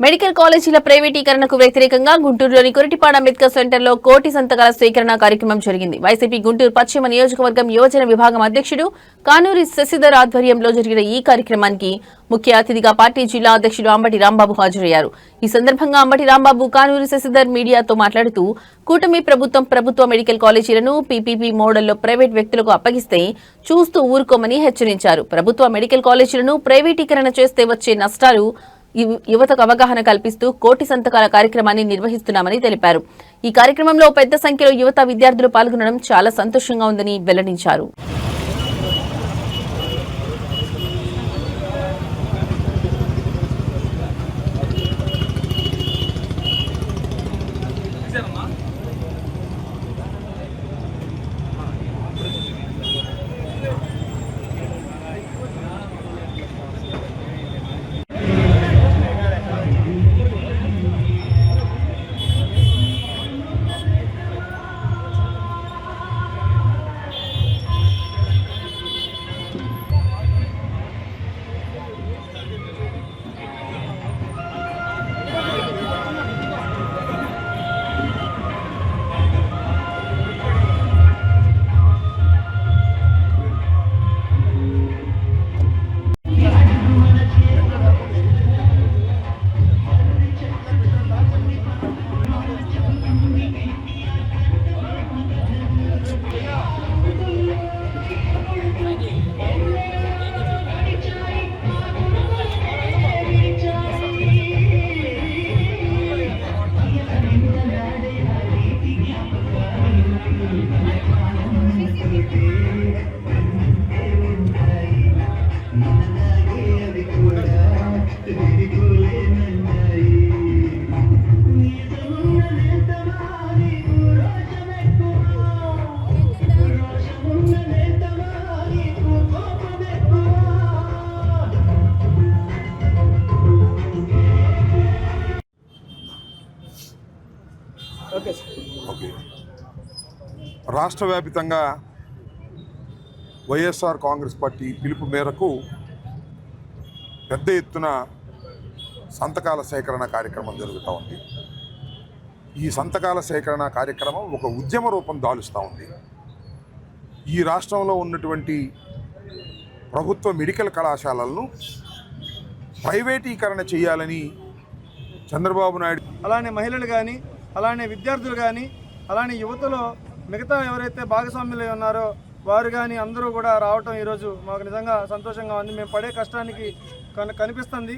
Medical కాలేజీల ప్రైవేటీకరణకు వ్యతిరేకంగా గుంటూరులోని కొరటిపాడ అంబేద్కర్ సెంటర్లో కోటి సంతకాల స్వీకరణ కార్యక్రమం జరిగింది. వైసీపీ గుంటూరు పశ్చిమ నియోజకవర్గం యువజన విభాగం అధ్యక్షుడు కానూరి శశిధర్ ఆధ్వర్యంలో జరిగిన ఈ కార్యక్రమానికి ముఖ్య అతిథిగా పార్టీ జిల్లా అధ్యక్షుడు అంబటి రాంబాబు హాజరయ్యారు. ఈ సందర్భంగా అంబటి రాంబాబు కానూరి శశిధర్ మీడియాతో మాట్లాడుతూ కూటమి ప్రభుత్వ మెడికల్ కాలేజీలను పీపీపీ మోడల్లో ప్రైవేట్ వ్యక్తులకు అప్పగిస్తే చూస్తూ ఊరుకోమని హెచ్చరించారు. ప్రభుత్వ మెడికల్ కాలేజీలను ప్రైవేటీకరణ చేస్తే వచ్చే నష్టాలు యువతకు అవగాహన కల్పిస్తూ కోటి సంతకాల కార్యక్రమాన్ని నిర్వహిస్తున్నామని తెలిపారు. ఈ కార్యక్రమంలో పెద్ద సంఖ్యలో యువత విద్యార్థులు పాల్గొనడం చాలా సంతోషంగా ఉందని వెల్లడించారు. రాష్ట్ర వ్యాప్తంగా వైఎస్ఆర్ కాంగ్రెస్ పార్టీ పిలుపు మేరకు పెద్ద ఎత్తున సంతకాల సేకరణ కార్యక్రమం జరుగుతూ ఉంది. ఈ సంతకాల సేకరణ కార్యక్రమం ఒక ఉద్యమ రూపం దాలుస్తూ ఉంది. ఈ రాష్ట్రంలో ఉన్నటువంటి ప్రభుత్వ మెడికల్ కళాశాలలను ప్రైవేటీకరణ చేయాలని చంద్రబాబు నాయుడు, అలానే మహిళలు కానీ, అలానే విద్యార్థులు కానీ, అలానే యువతలో మిగతా ఎవరైతే భాగస్వామ్యులు ఉన్నారో వారు కానీ అందరూ కూడా రావటం ఈరోజు మాకు నిజంగా సంతోషంగా ఉంది. మేము పడే కష్టానికి కనిపిస్తుంది.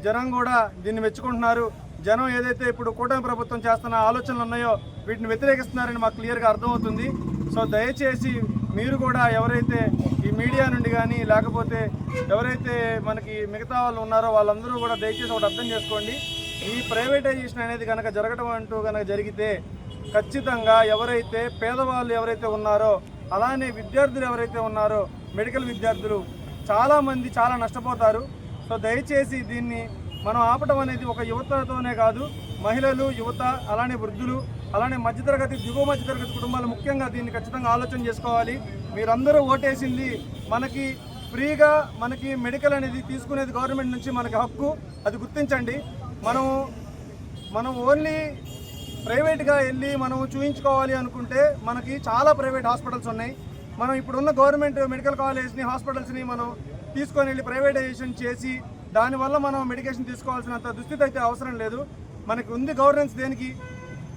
జనం కూడా దీన్ని మెచ్చుకుంటున్నారు. జనం ఏదైతే ఇప్పుడు కూటమి ప్రభుత్వం చేస్తున్న ఆలోచనలు ఉన్నాయో వీటిని వ్యతిరేకిస్తున్నారని మాకు క్లియర్గా అర్థమవుతుంది. సో దయచేసి మీరు కూడా ఎవరైతే ఈ మీడియా నుండి కానీ లేకపోతే ఎవరైతే మనకి మిగతా వాళ్ళు ఉన్నారో వాళ్ళందరూ కూడా దయచేసి ఒకటి అర్థం చేసుకోండి. ఈ ప్రైవేటైజేషన్ అనేది కనుక జరగడం అంటూ కనుక జరిగితే ఖచ్చితంగా ఎవరైతే పేదవాళ్ళు ఎవరైతే ఉన్నారో అలానే విద్యార్థులు ఎవరైతే ఉన్నారో మెడికల్ విద్యార్థులు చాలామంది చాలా నష్టపోతారు. సో దయచేసి దీన్ని మనం ఆపడం అనేది ఒక యువతతోనే కాదు, మహిళలు, యువత, అలానే వృద్ధులు, అలానే మధ్యతరగతి, దిగువ మధ్యతరగతి కుటుంబాలు ముఖ్యంగా దీన్ని ఖచ్చితంగా ఆలోచన చేసుకోవాలి. మీరందరూ ఓటేసింది మనకి ఫ్రీగా మనకి మెడికల్ అనేది తీసుకునేది గవర్నమెంట్ నుంచి మనకి హక్కు, అది గుర్తించండి. మనం ఓన్లీ ప్రైవేట్గా వెళ్ళి మనం చూయించుకోవాలి అనుకుంటే మనకి చాలా ప్రైవేట్ హాస్పిటల్స్ ఉన్నాయి. మనం ఇప్పుడున్న గవర్నమెంట్ మెడికల్ కాలేజ్ని, హాస్పిటల్స్ని మనం తీసుకొని వెళ్ళి ప్రైవేటైజేషన్ చేసి దానివల్ల మనం మెడికేషన్ తీసుకోవాల్సినంత దుస్థితి అయితే అవసరం లేదు. మనకి ఉంది గవర్నెన్స్ దేనికి,